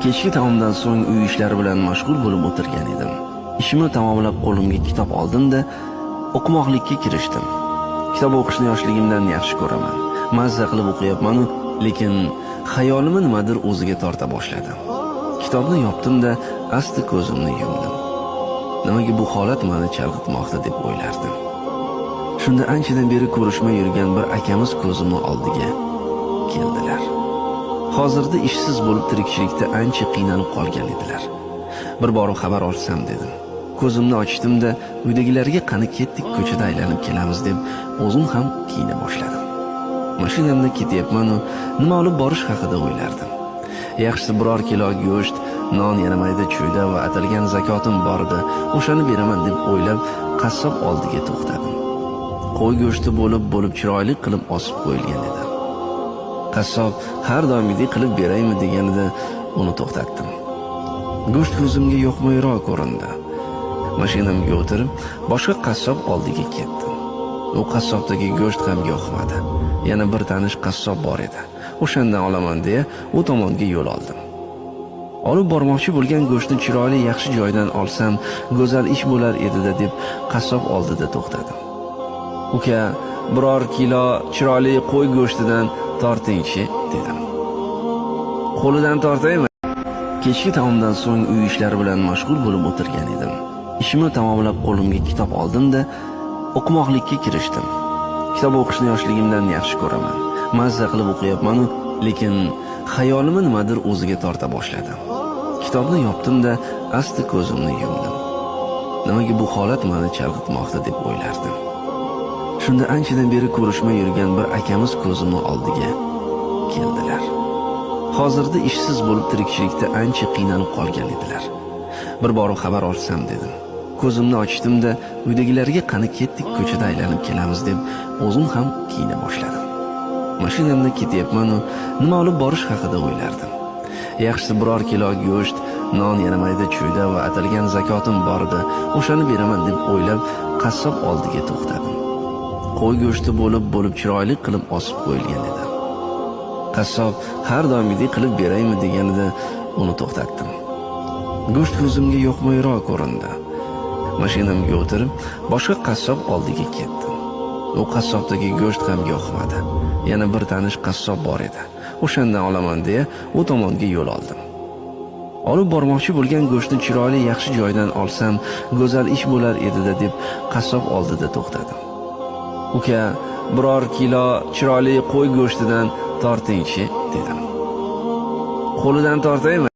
Kechki taomdan so'ng uy ishlari bilan mashg'ul bo'lib o'tirgan edim. Ishimni tamomlab qo'limga kitob oldim-da, o'qimoqlikka kirishdim. Kitob o'qishni yoshligimdan yaxshi ko'raman. Mazza qilib o'qiyapman, lekin xayolimni nimadir o'ziga torta boshladi. Kitobni yopdim-da, asta ko'zimni yumdim. Nimaga bu holat meni chalg'itmoqda deb o'ylardim. Shunda anchadan beri ko'rishmay yurgan bir akamiz ko'zimni oldiga keldilar. Hozirda ishsiz bo'lib tirikchilikda ancha qiynalib qolgan edilar. Bir borib xabar olsam dedim. Ko'zimni ochdimda, uydagilarga qani ketdik, ko'chada aylanib kelamiz deb o'zim ham kiyina boshladim. Mashinamda ketyapman, nima olib borish haqida o'ylardim. Yaxshisi biror kilo go'sht, non, yana mayda chuyda va atalgan zakotim bor edi, o'shani beraman deb o'ylab qassob oldiga to'xtadim. Qo'y go'shti bo'lib chiroyli qilib osib qo'yilgan edi. Qassob har doimgidek qilib beraymi deganida uni to'xtatdim. Go'sht ko'zimga yoqmayroq ko'rindi. Mashinamga o'tirib, boshqa qassob oldiga ketdim. U qassobdagi go'sht ham yoqmadi. Yana bir tanish qassob bor edi. O'shandan olaman deya u tomonga yo'l oldim. Olib bormoqchi bo'lgan go'shtni chiroyli yaxshi joydan olsam, go'zal ish bo'lar edi-da deb qassob oldida to'xtadim. Uka, biror kilo chiroyli qo'y go'shtidan tortingchi dedim. Qo'lidan tortaymi? Kechki taomdan so'ng uy ishlari bilan mashg'ul bo'lib o'tirgan edim. Ishimni tamomlab qo'limga kitob oldim-da, o'qimoqlikka kirishdim. Kitob o'qishni yoshligimdan yaxshi ko'raman. Mazza qilib o'qiyapman, lekin xayolimni nimadir o'ziga torta boshladi. Kitobni yopdim-da, asta ko'zimni yumdim. Nimaga bu holat meni chalg'itmoqda deb o'ylardim. Shunda anchadan beri ko'rishmay yurgan bir akamiz ko'zimni oldiga keldilar. Hozirda ishsiz bo'lib tirikchilikda ancha qiynalib qolgan edilar. Bir borib xabar olsam dedim. Ko'zimni ochdimda, uydagilarga qani ketdik, ko'chada aylanib kelamiz deb o'zim ham kiyina boshladim. Mashinamda ketyapman, nima olib borish haqida o'ylardim. Yaxshisi biror kilo go'sht, non, yana mayda chuyda va atalgan zakotim bor edi, o'shani beraman deb o'ylab qassob oldiga to'xtadim. Qo'y go'shti bo'lib chiroyli qilib osib qo'yilgan edi. Qassob har doimgidek qilib beraymi deganida uni to'xtatdim. Go'sht ko'zimga yoqmayroq ko'rindi. Mashinamga o'tirib, boshqa qassob oldiga ketdim. U qassobdagi go'sht ham yoqmadi. Yana bir tanish qassob bor edi. O'shandan olaman deya u tomonga yo'l oldim. Olib bormoqchi bo'lgan go'shtni chiroyli yaxshi joydan olsam, go'zal ish bo'lar edi-da deb qassob oldida to'xtadim. Uka, biror kilo chiroyli qo'y go'shtidan tortingchi dedim. Qo'lidan tortaymi?